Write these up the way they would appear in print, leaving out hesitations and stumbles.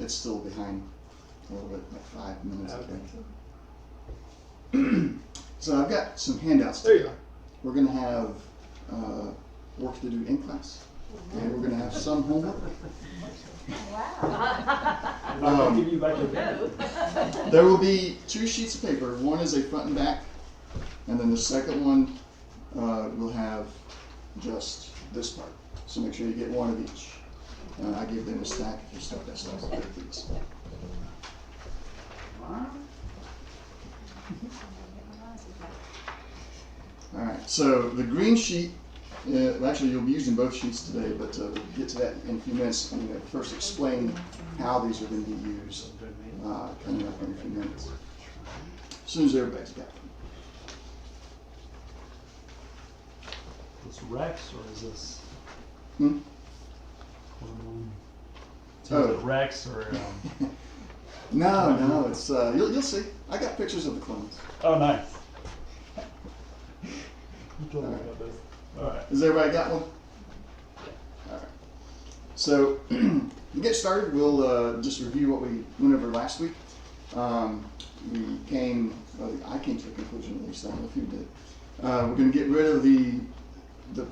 it's still behind a little bit, like 5 minutes. Okay. So I've got some handouts There you today. are. We're going to have work to do in class, and we're going to have some homework. Wow. I'll give you back your pen. There will be 2 sheets of paper. One is a front and back, and then the second one will have just this part. So make sure you get one of each. I gave them a stack if you start that stuff with these. All right, so the green sheet, actually you'll be using both sheets today, but we'll get to that in a few minutes. I'm going to first explain how these are going to be used coming up in a few minutes. As soon as everybody's got them. Is this Rex or is this? Hmm? Is it Rex or? No, it's you'll see. I got pictures of the clones. Oh, nice. You told me about this. All right. Has everybody got one? All right. So to get started, we'll just review what we went over last week. I came to the conclusion, at least I don't know if you did. We're going to get rid of the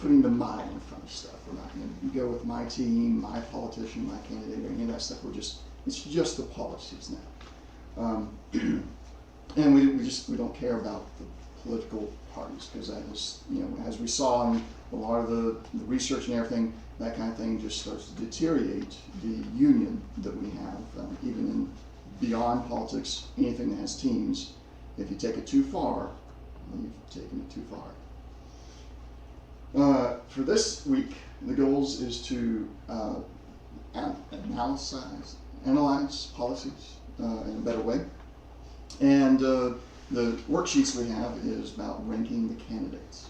putting the my in front of stuff. We're not going to go with my team, my politician, my candidate, or any of that stuff. It's just the policies now. And we don't care about the political parties, because that is, as we saw in a lot of the research and everything, that kind of thing just starts to deteriorate the union that we have, even in beyond politics, anything that has teams. If you take it too far, you've taken it too far. For this week, the goals is to analyze policies in a better way. And the worksheets we have is about ranking the candidates.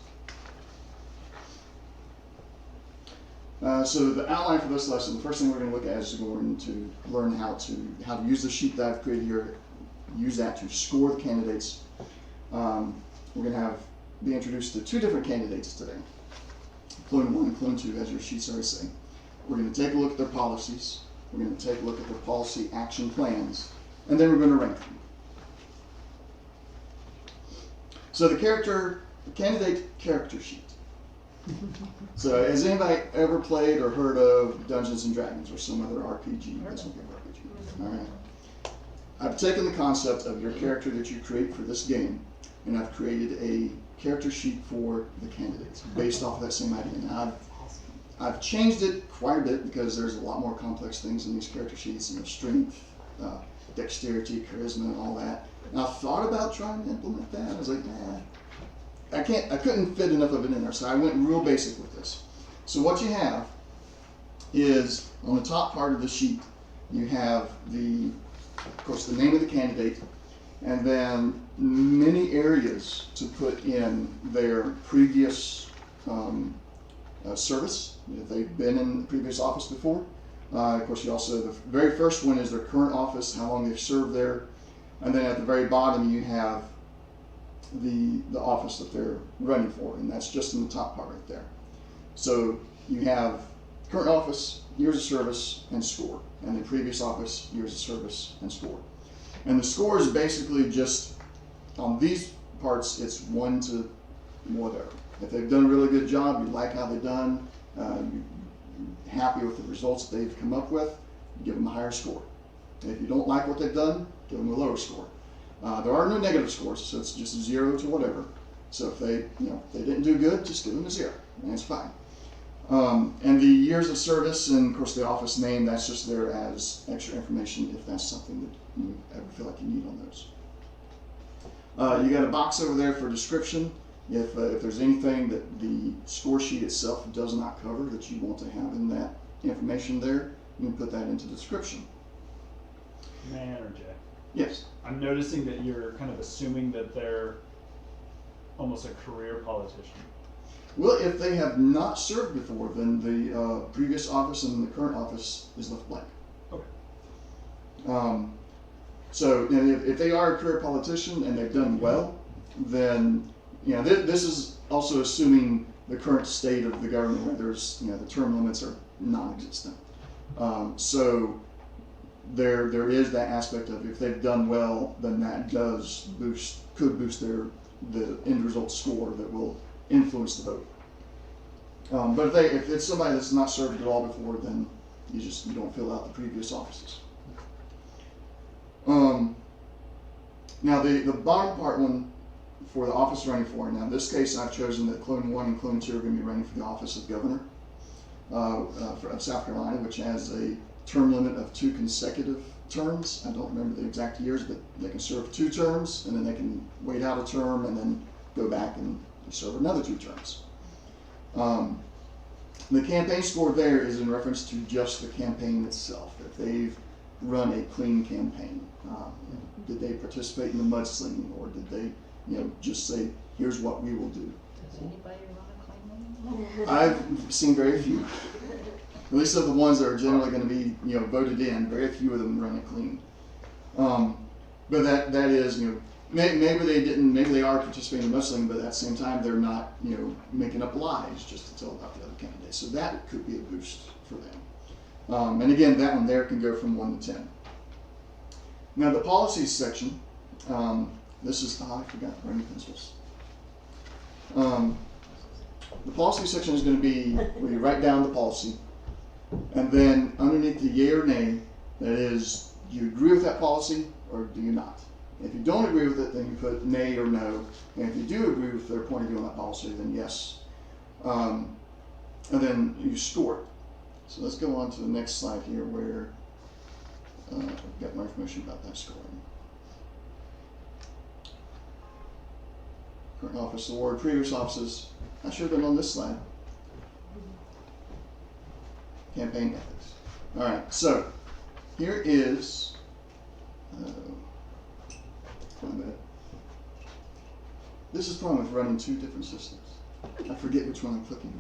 So the outline for this lesson, the first thing we're going to look at is going to learn how to use the sheet that I've created here, use that to score the candidates. We're going to be introduced to 2 different candidates today, Clone 1 and Clone 2, as your sheets already say. We're going to take a look at their policies. We're going to take a look at their policy action plans, and then we're going to rank them. So the candidate character sheet. So has anybody ever played or heard of Dungeons and Dragons or some other RPG? That's okay, RPG. All right. I've taken the concept of your character that you create for this game, and I've created a character sheet for the candidates based off of that same idea. Now I've changed it quite a bit because there's a lot more complex things in these character sheets, strength, dexterity, charisma, and all that. And I thought about trying to implement that. I was like, I couldn't fit enough of it in there, so I went real basic with this. So what you have is, on the top part of the sheet, you have of course, the name of the candidate, and then many areas to put in their previous service, if they've been in the previous office before. Of course, the very first one is their current office, how long they've served there. And then at the very bottom, you have the office that they're running for, and that's just in the top part right there. So you have current office, years of service, and score. And the previous office, years of service, and score. And the score is basically just, on these parts, it's 1 to whatever. If they've done a really good job, you like how they've done, you're happy with the results that they've come up with, you give them a higher score. If you don't like what they've done, give them a lower score. There are no negative scores, so it's just 0 to whatever. So if they didn't do good, just give them a 0, and it's fine. And the years of service and, of course, the office name, that's just there as extra information if that's something that you ever feel like you need on those. You got a box over there for description. If there's anything that the score sheet itself does not cover that you want to have in that information there, you can put that into the description. May I interject? Yes. I'm noticing that you're kind of assuming that they're almost a career politician. Well, if they have not served before, then the previous office and the current office is left blank. Okay. So if they are a career politician and they've done well, then this is also assuming the current state of the government, where there's the term limits are non-existent. So there is that aspect of if they've done well, then that could boost the end result score that will influence the vote. But if it's somebody that's not served at all before, then you don't fill out the previous offices. Now the bottom part one for the office running for, now in this case I've chosen that Clone 1 and Clone 2 are going to be running for the office of governor of South Carolina, which has a term limit of 2 consecutive terms. I don't remember the exact years, but they can serve 2 terms, and then they can wait out a term and then go back and serve another 2 terms. The campaign score there is in reference to just the campaign itself, if they've run a clean campaign. Did they participate in the mudslinging, or did they just say, here's what we will do? Does anybody run a clean one? I've seen very few. At least of the ones that are generally going to be, voted in, very few of them run it clean. But that is, maybe they didn't, maybe they are participating in mudslinging, but at the same time they're not, making up lies just to tell about the other candidates. So that could be a boost for them. And again, that one there can go from 1 to 10. Now the policies section, this is, I forgot to bring pencils. The policy section is going to be where you write down the policy, and then underneath the yay or nay, that is, do you agree with that policy or do you not? If you don't agree with it, then you put nay or no, and if you do agree with their point of view on that policy, then yes. And then you score it. So let's go on to the next slide here where I've got more information about that scoring. Current office award, previous offices. I should have been on this slide. Campaign ethics. All right, so here is. This is the problem with running 2 different systems. I forget which one I'm clicking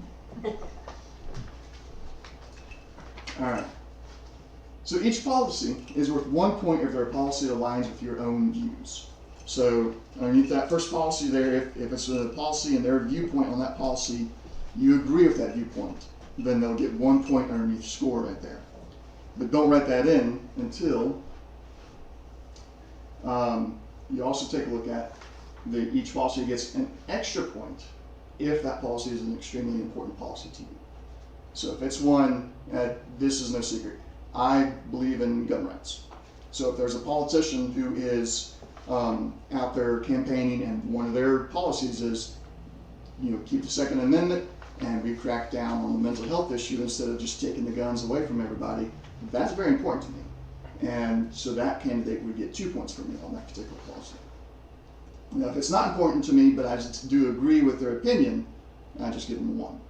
on. All right. So each policy is worth 1 point if their policy aligns with your own views. So underneath that first policy there, if it's a policy and their viewpoint on that policy, you agree with that viewpoint, then they'll get 1 point underneath score right there. But don't write that in until you also take a look at each policy gets an extra point if that policy is an extremely important policy to you. So if it's one, this is no secret, I believe in gun rights. So if there's a politician who is out there campaigning and one of their policies is, keep the Second Amendment and we crack down on the mental health issue instead of just taking the guns away from everybody, that's very important to me. And so that candidate would get 2 points from me on that particular policy. Now, if it's not important to me, but I just do agree with their opinion, I just give them 1.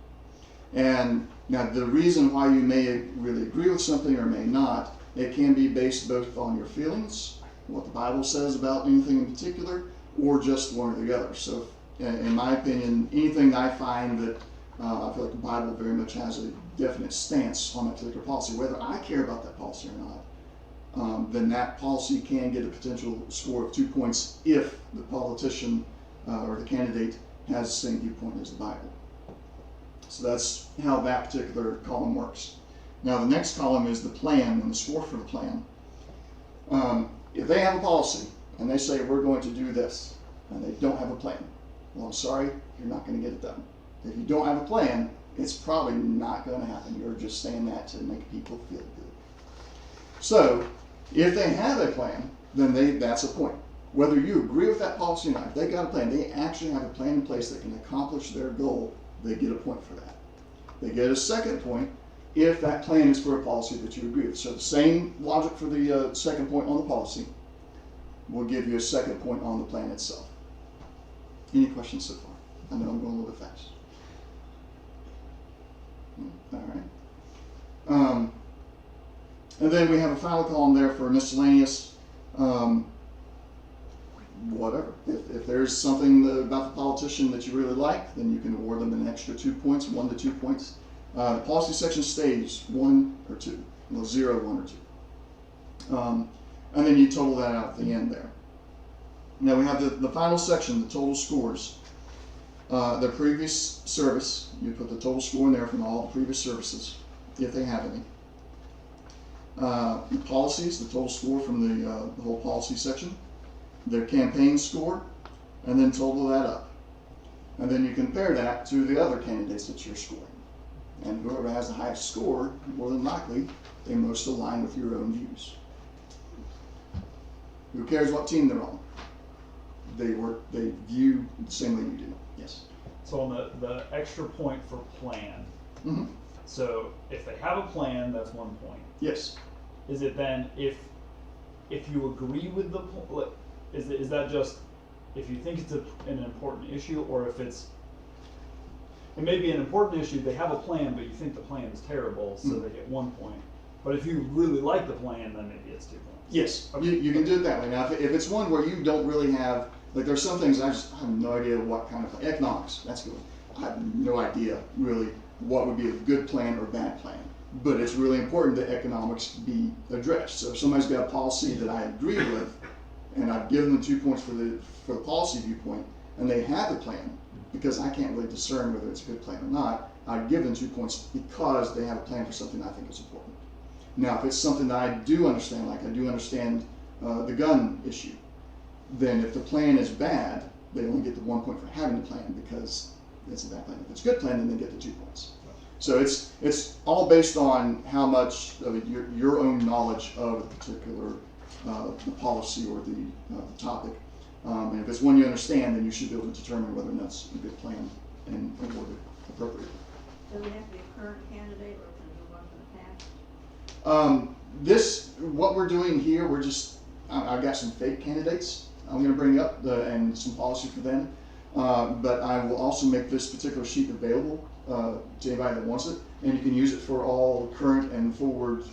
And now the reason why you may really agree with something or may not, it can be based both on your feelings, what the Bible says about anything in particular, or just one or the other. So in my opinion, anything that I find that I feel like the Bible very much has a definite stance on that particular policy, whether I care about that policy or not, then that policy can get a potential score of 2 points if the politician or the candidate has the same viewpoint as the Bible. So that's how that particular column works. Now the next column is the plan and the score for the plan. If they have a policy and they say we're going to do this and they don't have a plan, well, I'm sorry, you're not going to get it done. If you don't have a plan, it's probably not going to happen. You're just saying that to make people feel good. So if they have a plan, then that's a point. Whether you agree with that policy or not, if they got a plan, they actually have a plan in place that can accomplish their goal, they get a point for that. They get a second point if that plan is for a policy that you agree with. So the same logic for the second point on the policy will give you a second point on the plan itself. Any questions so far? I know I'm going a little bit fast. All right. And then we have a final column there for miscellaneous, whatever. If there's something about the politician that you really like, then you can award them an extra 2 points, 1 to 2 points. The policy section stays 1 or 2, well, 0, 1 or 2. And then you total that out at the end there. Now we have the final section, the total scores. The previous service, you put the total score in there from all the previous services, if they have any. the policies, the total score from the whole policy section, their campaign score, and then total that up. And then you compare that to the other candidates that you're scoring. And whoever has the highest score, more than likely, they most align with your own views. Who cares what team they're on? They view the same way you do. Yes. So on the extra point for plan, Mm-hmm. so if they have a plan, that's 1 point. Yes. Is it then if you agree with the is that just if you think it's an important issue, or if it may be an important issue, they have a plan, but you think the plan is terrible, so they get 1 point. But if you really like the plan, then maybe it's 2 points. Yes, Okay. you can do it that way. Now, if it's one where you don't really have, like there's some things I have no idea what kind of, economics, that's good. I have no idea really what would be a good plan or a bad plan. But it's really important that economics be addressed. So if somebody's got a policy that I agree with, and I've given them 2 points for the policy viewpoint, and they have a plan, because I can't really discern whether it's a good plan or not, I give them 2 points because they have a plan for something I think is important. Now, if it's something that I do understand, like I do understand the gun issue, then if the plan is bad, they only get the 1 point for having the plan because it's a bad plan. If it's a good plan, then they get the 2 points. So it's all based on how much of your own knowledge of the particular the policy or the topic. And if it's one you understand, then you should be able to determine whether or not it's a good plan and award it appropriately. Does it have to be a current candidate, or can it be one from the past? What we're doing here, I've got some fake candidates I'm going to bring up and some policy for them. But I will also make this particular sheet available to anybody that wants it, and you can use it for all current and forward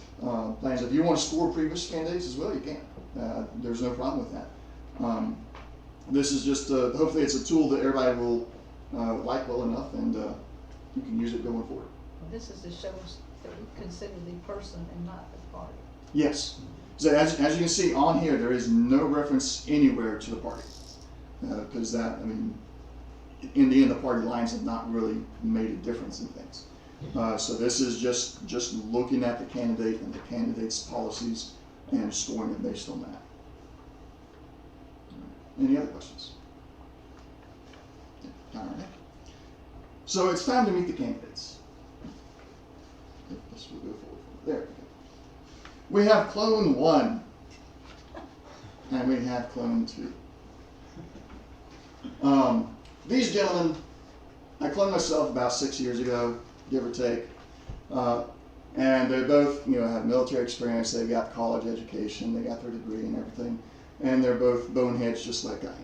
plans. If you want to score previous candidates as well, you can. There's no problem with that. This is just, hopefully it's a tool that everybody will like well enough, and you can use it going forward. This is to show us that we consider the person and not the party. Yes. So as you can see on here, there is no reference anywhere to the party. Because in the end, the party lines have not really made a difference in things. So this is just looking at the candidate and the candidate's policies and scoring it based on that. Any other questions? All right. So it's time to meet the candidates. This will go forward. There we go. We have clone 1, and we have clone 2. These gentlemen, I cloned myself about 6 years ago, give or take, and they both, have military experience. They got college education, they got their degree and everything, and they're both boneheads just like I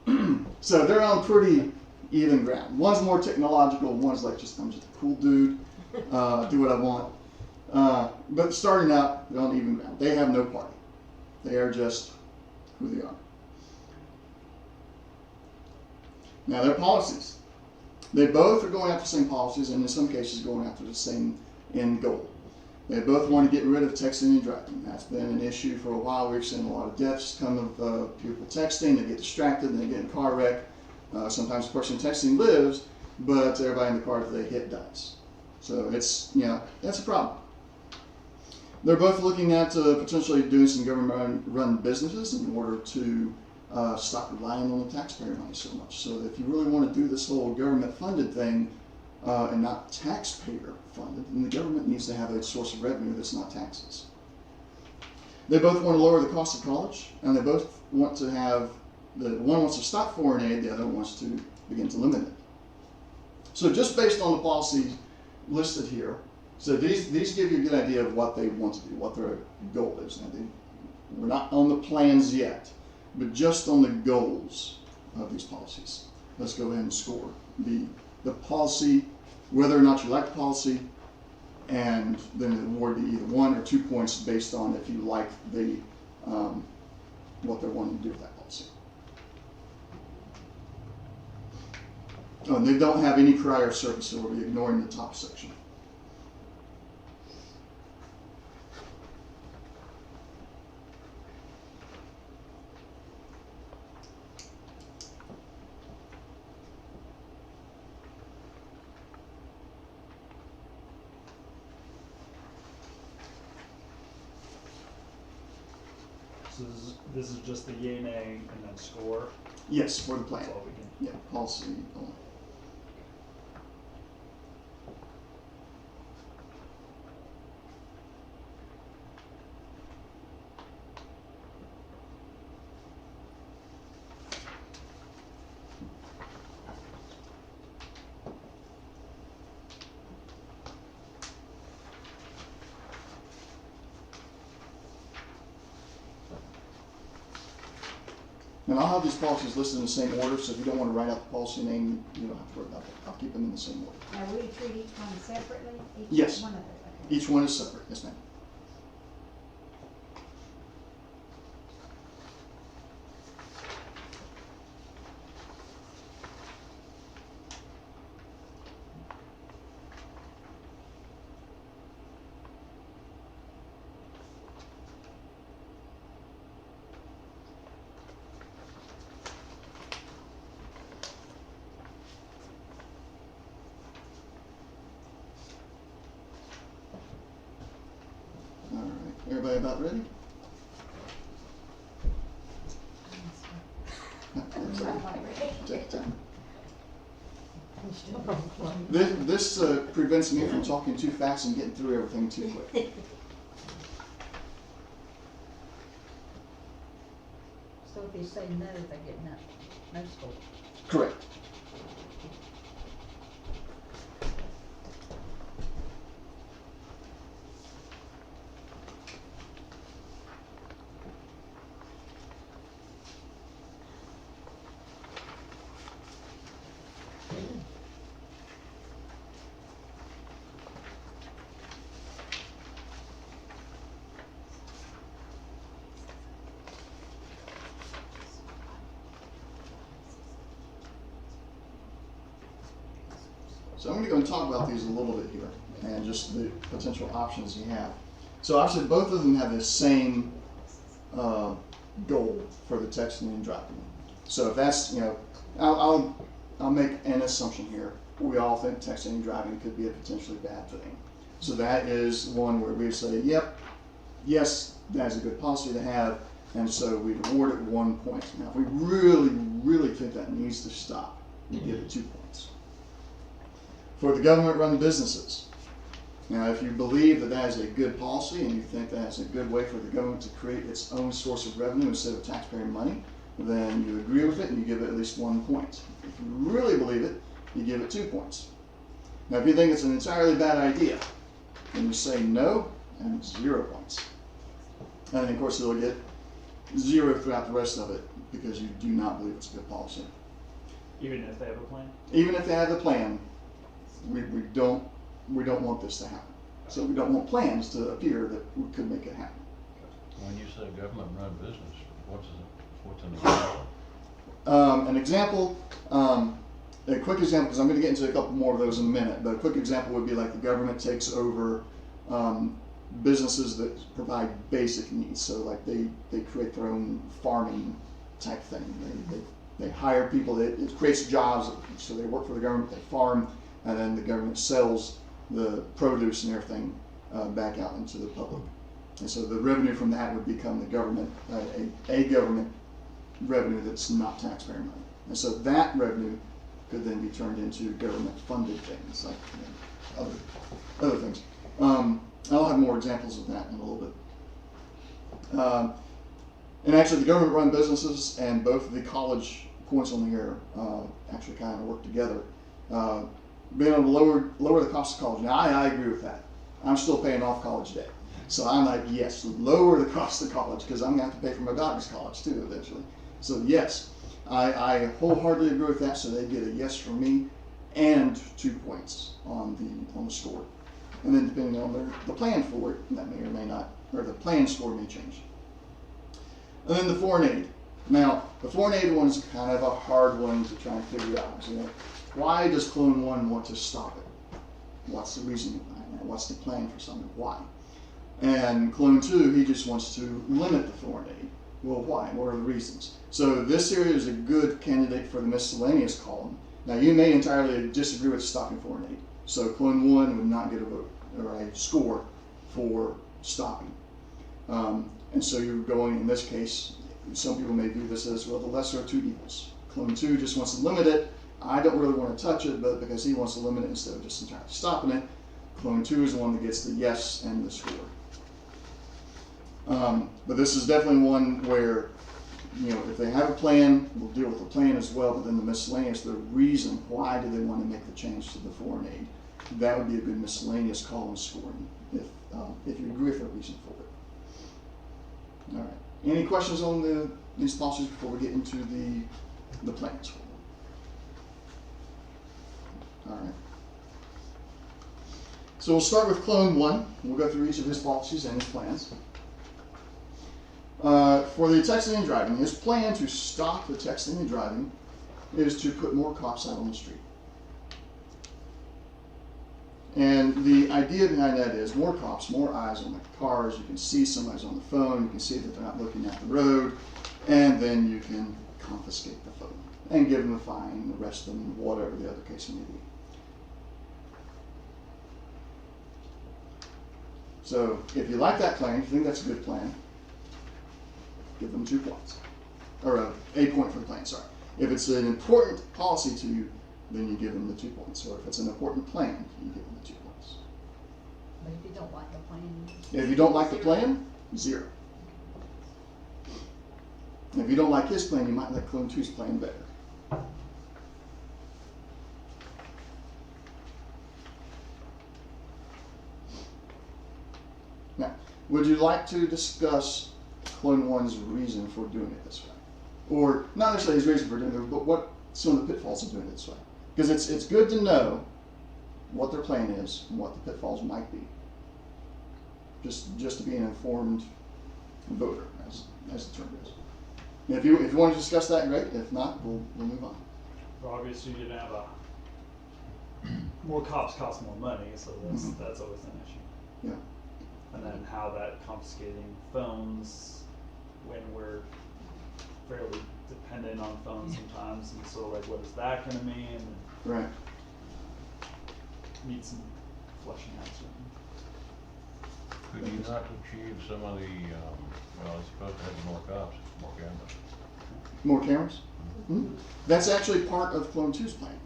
am. So they're on pretty even ground. One's more technological, one's like I'm just a cool dude, do what I want. But starting out, they're on even ground. They have no party. They are just who they are. Now, their policies. They both are going after the same policies, and in some cases going after the same end goal. They both want to get rid of texting and driving. That's been an issue for a while. We've seen a lot of deaths come of people texting. They get distracted, and they get in a car wreck. Sometimes the person texting lives, but everybody in the car that they hit dies. So that's a problem. They're both looking at potentially doing some government-run businesses in order to stop relying on the taxpayer money so much. So if you really want to do this whole government-funded thing and not taxpayer-funded, then the government needs to have a source of revenue that's not taxes. They both want to lower the cost of college, and they both want to have, one wants to stop foreign aid, the other wants to begin to limit it. So just based on the policies listed here, so these give you a good idea of what they want to do, what their goal is. Now we're not on the plans yet, but just on the goals of these policies. Let's go ahead and score the policy, whether or not you like the policy, and then award either 1 or 2 points based on if you like the what they're wanting to do with that policy. Oh, and they don't have any prior service, so we'll be ignoring the top section. So this is just the yay, nay, and then score. Yes, for the plan. That's all we can. Yeah, policy only. And I'll have these policies listed in the same order, so if you don't want to write out the policy name, you don't have to worry about that. I'll keep them in the same order. Now, we treat each one separately? Yes. One of those, okay. Each one is separate, yes ma'am. All right, everybody about ready? Take your time. This prevents me from talking too fast and getting through everything too quick. So if you say no, they get no score. Correct. So I'm going to go and talk about these a little bit here, and just the potential options you have. So obviously both of them have the same goal for the texting and driving. So if that's, I'll make an assumption here. We all think texting and driving could be a potentially bad thing. So that is one where we say, yep, yes, that's a good policy to have, and so we'd award it 1 point. Now, if we really, really think that needs to stop, we give it 2 points. For the government-run businesses, now if you believe that that is a good policy and you think that's a good way for the government to create its own source of revenue instead of taxpayer money, then you agree with it and you give it at least 1 point. If you really believe it, you give it 2 points. Now if you think it's an entirely bad idea, then you say no and 0 points. And then of course it'll get 0 throughout the rest of it because you do not believe it's a good policy. Even if they have a plan? Even if they have the plan, we don't want this to happen. So we don't want plans to appear that could make it happen. When you say government-run business, what's an example? An example, a quick example, because I'm going to get into a couple more of those in a minute, but a quick example would be like the government takes over businesses that provide basic needs. So like they create their own farming type thing. They hire people, it creates jobs, so they work for the government, they farm, and then the government sells the produce and everything back out into the public. And so the revenue from that would become the government, a government revenue that's not taxpayer money. And so that revenue could then be turned into government funded things like other things. I'll have more examples of that in a little bit. And actually the government run businesses and both of the college points on here actually kind of work together. Being able to lower the cost of college. Now I agree with that. I'm still paying off college debt. So I'm like, yes, lower the cost of college because I'm going to have to pay for my daughter's college too eventually. So yes, I wholeheartedly agree with that. So they get a yes from me and 2 points on the score. And then depending on the plan for it, that may or may not, or the plan score may change. And then the foreign aid. Now, the foreign aid one is kind of a hard one to try and figure out. So, why does Clone 1 want to stop it? What's the reason behind that? What's the plan for something? Why? And Clone 2, he just wants to limit the foreign aid. Well, why? What are the reasons? So this area is a good candidate for the miscellaneous column. Now, you may entirely disagree with stopping foreign aid. So Clone 1 would not get a vote or a score for stopping. And so you're going, in this case, some people may view this as, well, the lesser of two evils. Clone 2 just wants to limit it. I don't really want to touch it, but because he wants to limit it instead of just entirely stopping it, Clone 2 is the one that gets the yes and the score. But this is definitely one where, if they have a plan, we'll deal with the plan as well, but then the miscellaneous, the reason, why do they want to make the change to the foreign aid? That would be a good miscellaneous column scoring, if you agree with the reason for it. All right. Any questions on these policies before we get into the plans? All right. So we'll start with Clone 1. We'll go through each of his policies and his plans. For the texting and driving, his plan to stop the texting and driving is to put more cops out on the street. And the idea behind that is more cops, more eyes on the cars. You can see somebody's on the phone. You can see that they're not looking at the road. And then you can confiscate the phone and give them a fine, arrest them, whatever the other case may be. So if you like that plan, if you think that's a good plan, give them 2 points. Or a point for the plan, sorry. If it's an important policy to you, then you give them the 2 points. Or if it's an important plan, you give them the 2 points. But if you don't like the plan. If you don't like the plan, 0. If you don't like his plan, you might like Clone 2's plan better. Now, would you like to discuss Clone 1's reason for doing it this way? Or, not necessarily his reason for doing it, but what some of the pitfalls of doing it this way? Because it's good to know what their plan is and what the pitfalls might be. Just to be an informed voter, as the term is. And if you want to discuss that, great. If not, we'll move on. Well, obviously, you're gonna have more cops cost more money, so that's always an issue. Yeah. And then how that confiscating phones when we're fairly dependent on phones sometimes, and so like, what is that going to mean? And Right. need some fleshing out certainly. Could you not achieve some of the, well, it's supposed to have more cops, more cameras? More cameras? Mm-hmm. That's actually part of Clone 2's plan.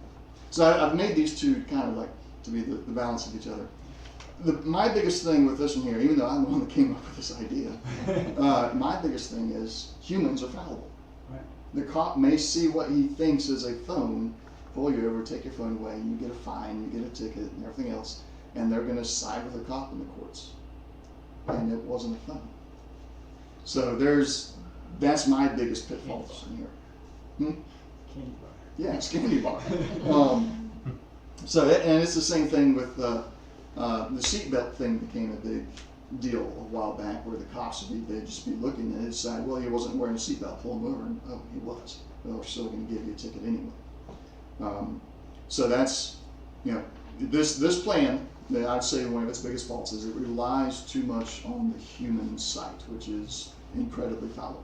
So I've made these two kind of like to be the balance of each other. My biggest thing with this one here, even though I'm the one that came up with this idea, my biggest thing is humans are fallible. Right. The cop may see what he thinks is a phone, pull you over, take your phone away, you get a fine, you get a ticket, and everything else, and they're going to side with the cop in the courts. And it wasn't a phone. So that's my biggest pitfall in here. Candy bar. Yeah, it's candy bar. And it's the same thing with the seatbelt thing became a big deal a while back, where the cops they'd just be looking and decide, well, he wasn't wearing a seatbelt, pull him over, and oh, he was. Well, we're still going to give you a ticket anyway. So that's, this plan, that I'd say one of its biggest faults is it relies too much on the human sight, which is incredibly fallible.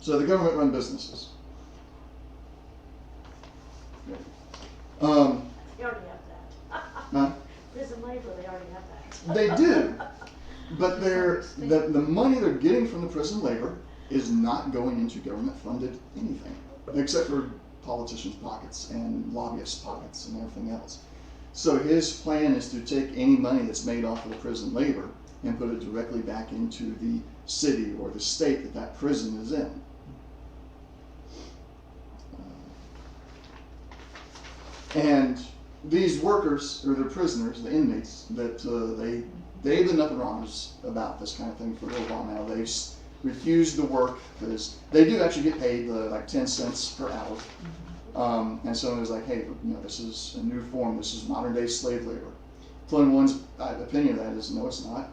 So the government-run businesses. They already have that. Huh? Prison labor, they already have that. They do, but the money they're getting from the prison labor is not going into government-funded anything, except for politicians' pockets and lobbyists' pockets and everything else. So his plan is to take any money that's made off of the prison labor and put it directly back into the city or the state that prison is in. And these workers, or the prisoners, the inmates, that they've been up in arms about this kind of thing for a little while now. They've refused to work because they do actually get paid like 10 cents per hour. And so it was like, hey, this is a new form. This is modern day slave labor. Clone 1's opinion of that is, no, it's not.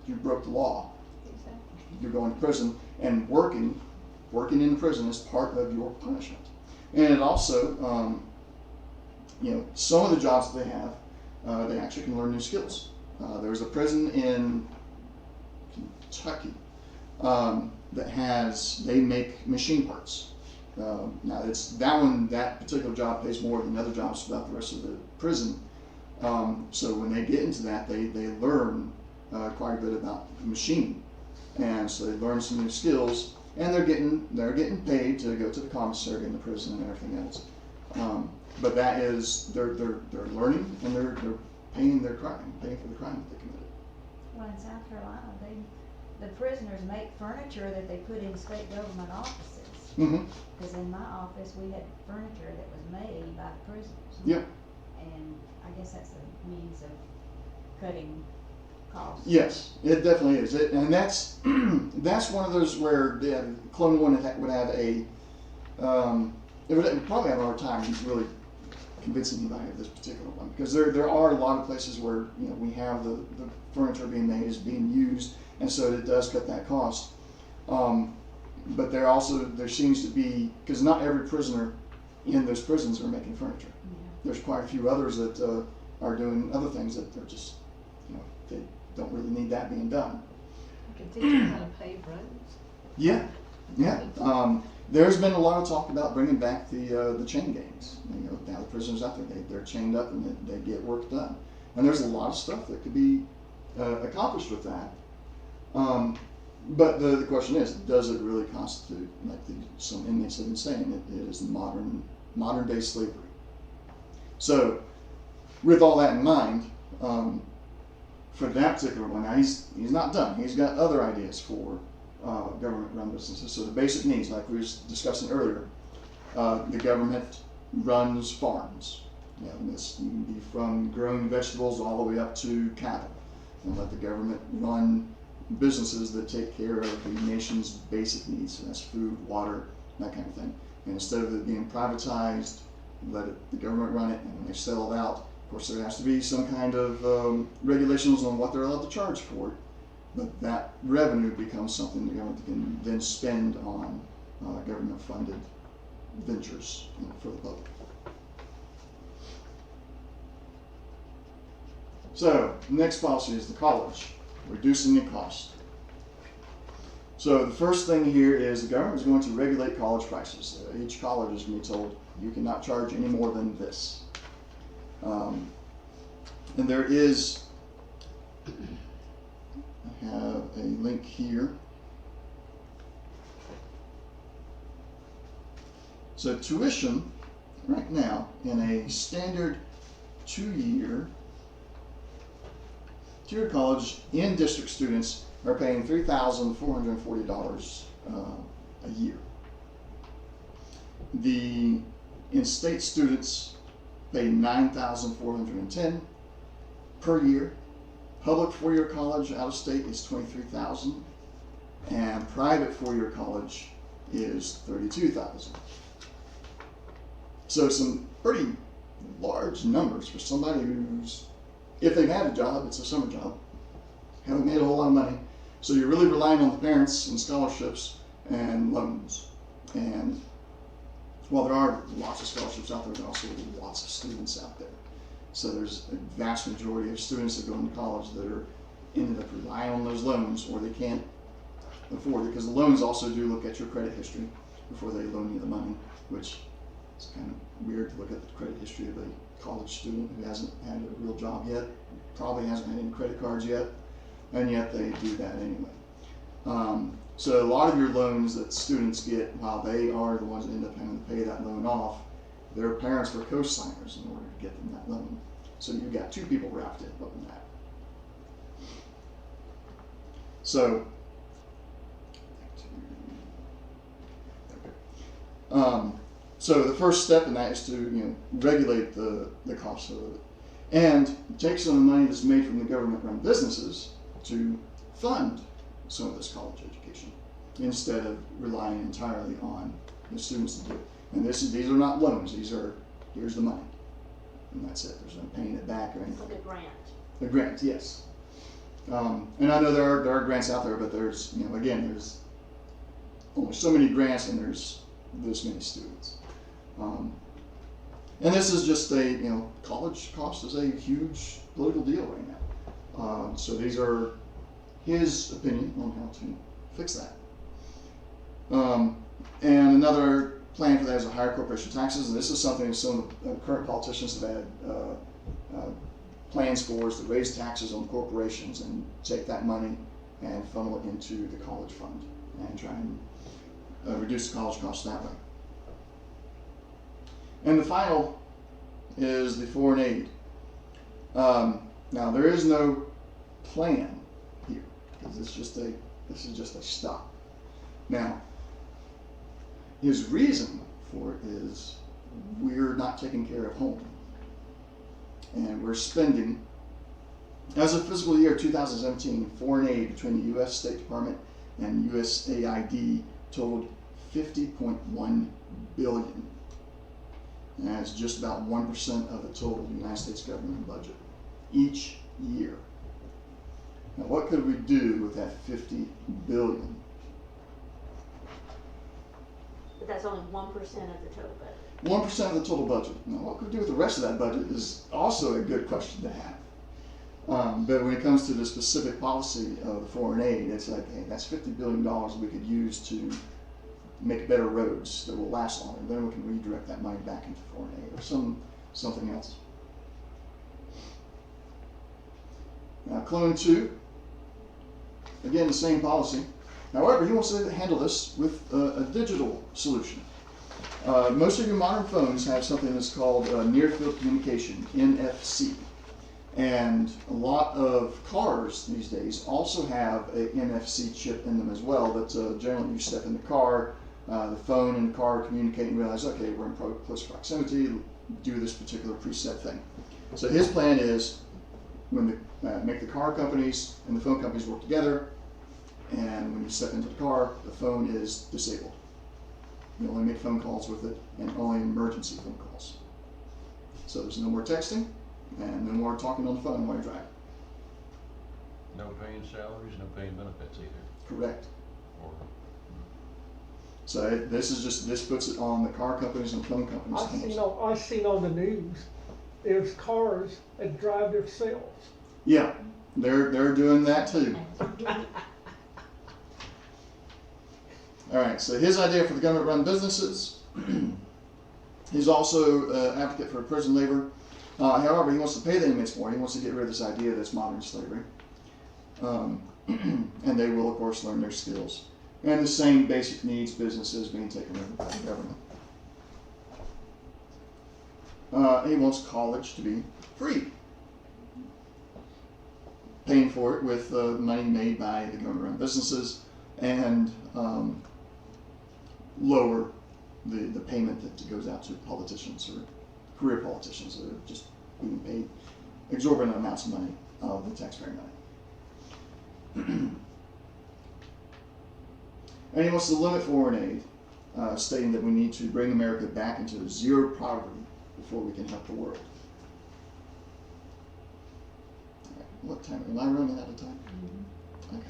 You broke the law. Exactly. You're going to prison, and working in the prison is part of your punishment. And it also, some of the jobs that they have, they actually can learn new skills. There's a prison in Kentucky they make machine parts. Now that particular job pays more than other jobs throughout the rest of the prison, So when they get into that, they learn quite a bit about machining, and so they learn some new skills, and they're getting paid to go to the commissary in the prison and everything else. But that is they're learning, and they're paying for the crime that they committed. Well, in South Carolina, the prisoners make furniture that they put in state government offices. Mm-hmm. Because in my office, we had furniture that was made by the prisoners. Yep. And I guess that's a means of cutting costs. Yes, it definitely is. And that's that's one of those where Clone One would have a it would probably have a hard time really convincing anybody of this particular one, because there are a lot of places where we have the furniture being made is being used, and so it does cut that cost. But there seems to be, because not every prisoner in those prisons are making furniture. Yeah. There's quite a few others that are doing other things that they're just they don't really need that being done. You can teach them how to pave roads. Yeah. There's been a lot of talk about bringing back the chain gangs. Now the prisoners out there, they're chained up and they get work done. And there's a lot of stuff that could be accomplished with that. But the question is, does it really constitute, like some inmates have been saying, it is modern day slavery? So, with all that in mind, for that particular one, now he's not done. He's got other ideas for government-run businesses. So the basic needs, like we were discussing earlier, the government runs farms. This can be from growing vegetables all the way up to cattle, and let the government run businesses that take care of the nation's basic needs. So that's food, water, that kind of thing. And instead of it being privatized, let the government run it, and when they sell it out, of course there has to be some kind of regulations on what they're allowed to charge for it. But that revenue becomes something the government can then spend on government-funded ventures for the public. So, next policy is the college, reducing the cost. So the first thing here is the government is going to regulate college prices. Each college is going to be told, you cannot charge any more than this. And there is, I have a link here. So tuition right now in a standard two-year college, in district students are paying $3,440 a year. The in-state students pay $9,410 per year. Public four-year college out of state is $23,000, and private four-year college is $32,000. So some pretty large numbers for somebody who's, if they've had a job, it's a summer job, haven't made a whole lot of money. So you're really relying on the parents and scholarships and loans. And while there are lots of scholarships out there, there are also lots of students out there. So there's a vast majority of students that go into college that are ended up relying on those loans, or they can't afford it, because the loans also do look at your credit history before they loan you the money, which is kind of weird to look at the credit history of a college student who hasn't had a real job yet, probably hasn't had any credit cards yet, and yet they do that anyway. So a lot of your loans that students get, while they are the ones that end up having to pay that loan off, their parents were co-signers in order to get them that loan. So you've got two people wrapped up in that. So, so the first step in that is to regulate the cost of it, and take some of the money that's made from the government-run businesses to fund some of this college education, instead of relying entirely on the students to do it. And these are not loans; here's the money, and that's it. There's no paying it back or anything. For the grant. The grant, yes. And I know there are grants out there, but there's again there's only so many grants, and there's this many students. And this is just college cost is a huge political deal right now. So these are his opinion on how to fix that. And another plan for that is a higher corporation taxes, and this is something some of the current politicians have had plans for is to raise taxes on corporations and take that money and funnel it into the college fund and try and reduce the college costs that way. And the final is the foreign aid. Now there is no plan here because this is just a stop. Now, his reason for it is we're not taking care of home. And we're spending, as of fiscal year 2017, foreign aid between the U.S. State Department and USAID totaled $50.1 billion. And that's just about 1% of the total United States government budget each year. Now, what could we do with that $50 billion? But that's only 1% of the total budget. 1% of the total budget. Now, what could we do with the rest of that budget is also a good question to have. But when it comes to the specific policy of the foreign aid, it's like, hey, that's $50 billion we could use to make better roads that will last longer. Then we can redirect that money back into foreign aid or something else. Now, Clone 2, again, the same policy. However, he wants to handle this with a digital solution. Most of your modern phones have something that's called near field communication, NFC. And a lot of cars these days also have a NFC chip in them as well that generally you step in the car, the phone and the car communicate and realize, okay, we're in close proximity, do this particular preset thing. So his plan is when make the car companies and the phone companies work together, and when you step into the car, the phone is disabled. You only make phone calls with it, and only emergency phone calls. So there's no more texting, and no more talking on the phone while you're driving. No paying salaries, no paying benefits either. Correct. Or, So this puts it on the car companies and phone companies' hands. I seen on the news, there's cars that drive themselves. Yeah, they're doing that too. All right, so his idea for the government-run businesses. He's also an advocate for prison labor. However, he wants to pay the inmates more. He wants to get rid of this idea that's modern slavery. And they will, of course, learn their skills. And the same basic needs businesses being taken over by the government. He wants college to be free. Paying for it with money made by the government-run businesses and lower the payment that goes out to politicians or career politicians that are just being paid exorbitant amounts of money of the taxpayer money. And he wants to limit foreign aid, stating that we need to bring America back into zero poverty before we can help the world. All right, what time? Am I running out of time? Okay.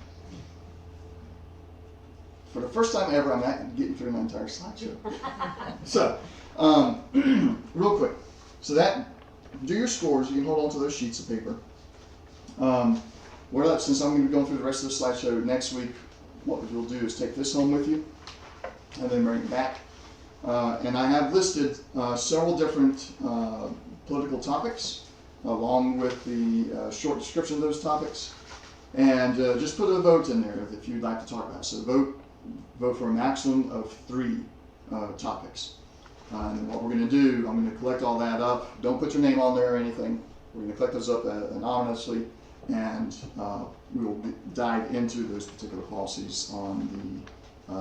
For the first time ever, I'm not getting through my entire slideshow. So, real quick. So do your scores. You can hold on to those sheets of paper. Since I'm going to be going through the rest of the slideshow next week, what we'll do is take this home with you and then bring it back. And I have listed several different political topics along with the short description of those topics. And just put a vote in there if you'd like to talk about it. So vote for a maximum of 3 topics. And what we're going to do, I'm going to collect all that up. Don't put your name on there or anything. We're going to collect those up anonymously, and we will dive into those particular policies on the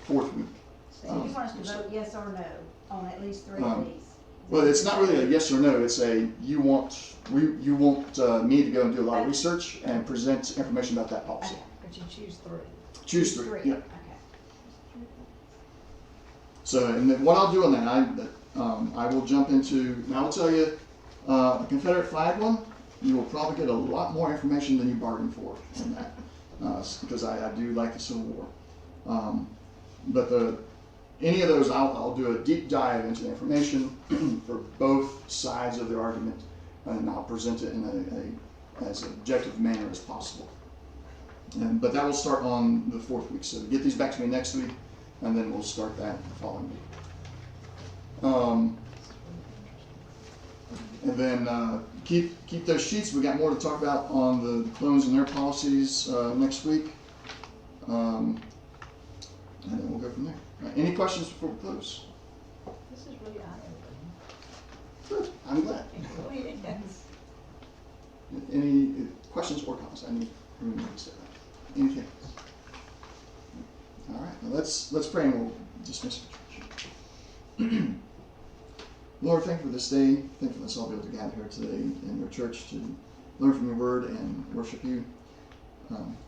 4th week. So you want us to vote yes or no on at least 3 of these? Well, it's not really a yes or no. It's you want me to go and do a lot of research and present information about that policy. Okay. But you choose 3. Choose 3. Yeah. Okay. So, and then what I'll do on that, I will jump into. Now, I'll tell you, the Confederate flag one. You will probably get a lot more information than you bargained for on that, because I do like the Civil War. But any of those, I'll do a deep dive into the information for both sides of the argument, and I'll present it in as objective manner as possible. But that will start on the 4th week. So get these back to me next week, and then we'll start that the following week. And then keep those sheets. We got more to talk about on the clones and their policies next week. And then we'll go from there. Any questions before we close? This is really eye-opening. Good. I'm glad. Oh, yes. Any questions or comments? I need room to say that. Anything else? All right. Well, let's pray and we'll dismiss the church. Lord, thank you for this day. Thank you for us all be able to gather here today in your church to learn from your word and worship you.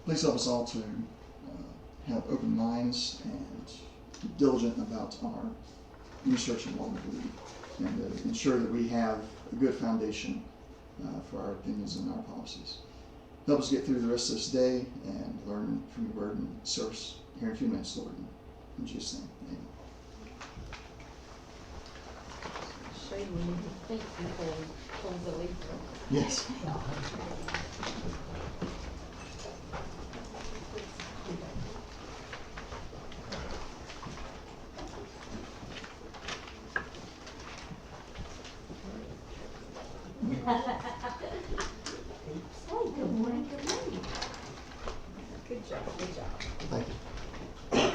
Please help us all to have open minds and be diligent about our research and what we believe, and to ensure that we have a good foundation for our opinions and our policies. Help us get through the rest of this day and learn from your word and service here in a few minutes, Lord. In Jesus' name, amen. Shame we need to think before we pull the leaf. Yes. Hey, good morning, good morning. Good job, good job. Thank you.